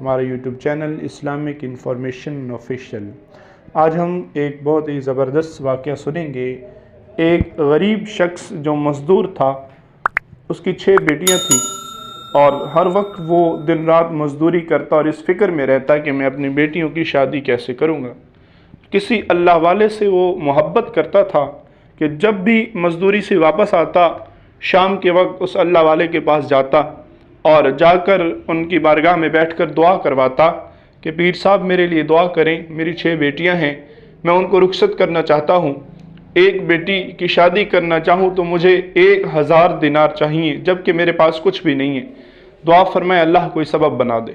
ہمارا YouTube channel Islamic information official. آج ہم ایک بہت ہی زبردست واقعہ سنیں گے۔ ایک غریب شخص جو مزدور تھا، اس کی 6 بیٹیاں تھیں اور ہر وقت وہ دن رات مزدوری کرتا اور اس فکر میں رہتا کہ میں اپنی بیٹیوں کی شادی کیسے کروں گا۔ کسی اللہ والے سے وہ محبت کرتا تھا کہ جب بھی مزدوری سے واپس آتا، شام کے وقت اس اللہ والے کے پاس جاتا اور جا کر ان کی بارگاہ میں بیٹھ کر دعا کرواتا کہ پیر صاحب میرے لیے دعا کریں، میری 6 بیٹیاں ہیں، میں ان کو رخصت کرنا چاہتا ہوں، ایک بیٹی کی شادی کرنا چاہوں تو مجھے 1000 دینار چاہیے، جبکہ میرے پاس کچھ بھی نہیں ہے، دعا فرمائے اللہ کوئی سبب بنا دے۔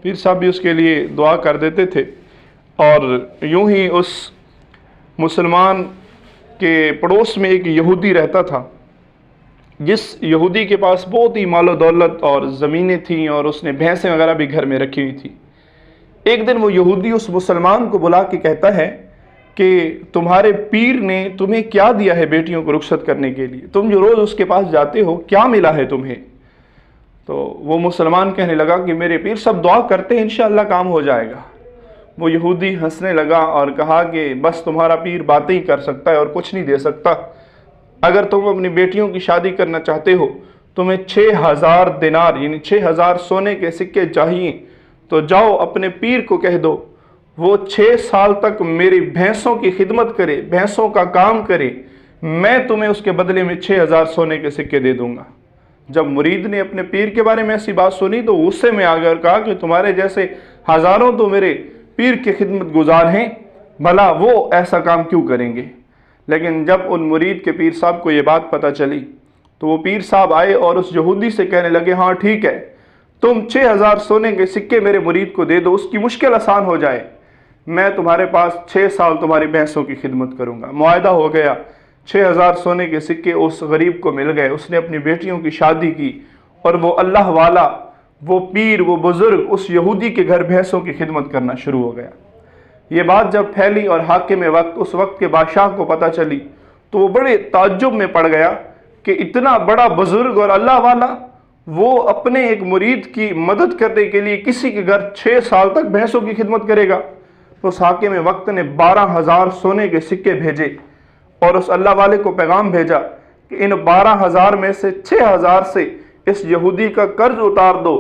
پیر صاحب بھی اس کے لیے دعا کر دیتے تھے اور یوں ہی اس مسلمان کے پڑوس میں ایک یہودی رہتا تھا، جس یہودی کے پاس بہت ہی مال و دولت اور زمینیں تھیں اور اس نے بھینسیں وغیرہ بھی گھر میں رکھی ہوئی تھی۔ ایک دن وہ یہودی اس مسلمان کو بلا کے کہتا ہے کہ تمہارے پیر نے تمہیں کیا دیا ہے بیٹیوں کو رخصت کرنے کے لیے؟ تم جو روز اس کے پاس جاتے ہو، کیا ملا ہے تمہیں؟ تو وہ مسلمان کہنے لگا کہ میرے پیر سب دعا کرتے ہیں انشاءاللہ کام ہو جائے گا۔ وہ یہودی ہنسنے لگا اور کہا کہ بس تمہارا پیر باتیں ہی کر سکتا ہے اور کچھ نہیں دے سکتا۔ اگر تم اپنی بیٹیوں کی شادی کرنا چاہتے ہو، تمہیں 6000 دینار یعنی 6000 سونے کے سکے چاہیے، تو جاؤ اپنے پیر کو کہہ دو وہ 6 سال تک میری بھینسوں کی خدمت کرے، بھینسوں کا کام کرے، میں تمہیں اس کے بدلے میں 6000 سونے کے سکے دے دوں گا۔ جب مرید نے اپنے پیر کے بارے میں ایسی بات سنی تو غصے میں آ گیا اور کہا کہ تمہارے جیسے ہزاروں تو میرے پیر کے خدمت گزار ہیں، بھلا وہ ایسا کام کیوں کریں گے؟ لیکن جب ان مرید کے پیر صاحب کو یہ بات پتہ چلی تو وہ پیر صاحب آئے اور اس یہودی سے کہنے لگے ہاں ٹھیک ہے، تم 6000 سونے کے سکے میرے مرید کو دے دو، اس کی مشکل آسان ہو جائے، میں تمہارے پاس 6 سال تمہاری بھینسوں کی خدمت کروں گا۔ معاہدہ ہو گیا، 6000 سونے کے سکے اس غریب کو مل گئے، اس نے اپنی بیٹیوں کی شادی کی اور وہ اللہ والا، وہ پیر، وہ بزرگ اس یہودی کے گھر بھینسوں کی خدمت کرنا شروع ہو گیا۔ یہ بات جب پھیلی اور حاکم وقت اس وقت کے بادشاہ کو پتہ چلی تو وہ بڑے تعجب میں پڑ گیا کہ اتنا بڑا بزرگ اور اللہ والا وہ اپنے ایک مرید کی مدد کرنے کے لیے کسی کے گھر 6 سال تک بھینسوں کی خدمت کرے گا۔ تو اس حاکم وقت نے 12000 سونے کے سکے بھیجے اور اس اللہ والے کو پیغام بھیجا کہ ان 12000 میں سے 6000 سے اس یہودی کا قرض اتار دو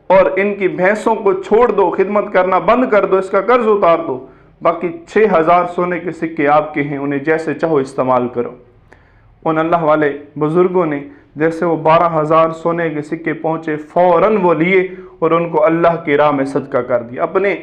اور ان کی بھینسوں کو چھوڑ دو، خدمت کرنا بند کر دو، اس کا قرض اتار دو، باقی 6000 سونے کے سکے آپ کے ہیں، انہیں جیسے چاہو استعمال کرو۔ ان اللہ والے بزرگوں نے جیسے وہ 12000 سونے کے سکے پہنچے، فوراً وہ لیے اور ان کو اللہ کی راہ میں صدقہ کر دیا، اپنے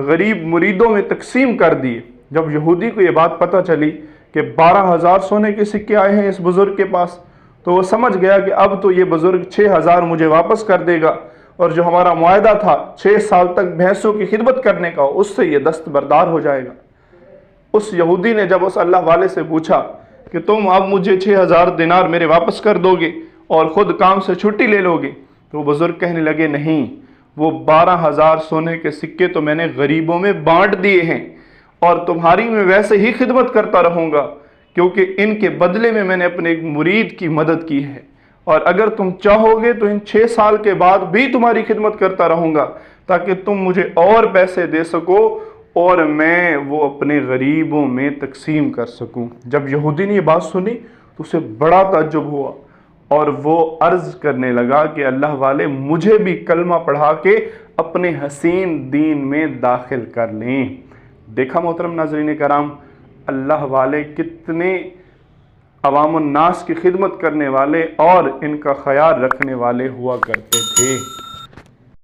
غریب مریدوں میں تقسیم کر دیے۔ جب یہودی کو یہ بات پتہ چلی کہ 12000 سونے کے سکے آئے ہیں اس بزرگ کے پاس، تو وہ سمجھ گیا کہ اب تو یہ بزرگ 6000 مجھے واپس کر دے گا اور جو ہمارا معاہدہ تھا 6 سال تک بھینسوں کی خدمت کرنے کا، اس سے یہ دستبردار ہو جائے گا۔ اس یہودی نے جب اس اللہ والے سے پوچھا کہ تم اب مجھے 6000 دینار میرے واپس کر دو گے اور خود کام سے چھٹی لے لو گے، تو وہ بزرگ کہنے لگے نہیں، وہ 12000 سونے کے سکے تو میں نے غریبوں میں بانٹ دیے ہیں اور تمہاری میں ویسے ہی خدمت کرتا رہوں گا، کیونکہ ان کے بدلے میں نے اپنے ایک مرید کی مدد کی ہے، اور اگر تم چاہو گے تو ان 6 سال کے بعد بھی تمہاری خدمت کرتا رہوں گا تاکہ تم مجھے اور پیسے دے سکو اور میں وہ اپنے غریبوں میں تقسیم کر سکوں۔ جب یہودی نے یہ بات سنی تو اسے بڑا تعجب ہوا اور وہ عرض کرنے لگا کہ اللہ والے مجھے بھی کلمہ پڑھا کے اپنے حسین دین میں داخل کر لیں۔ دیکھا محترم ناظرین کرام، اللہ والے کتنے عوام الناس کی خدمت کرنے والے اور ان کا خیال رکھنے والے ہوا کرتے تھے۔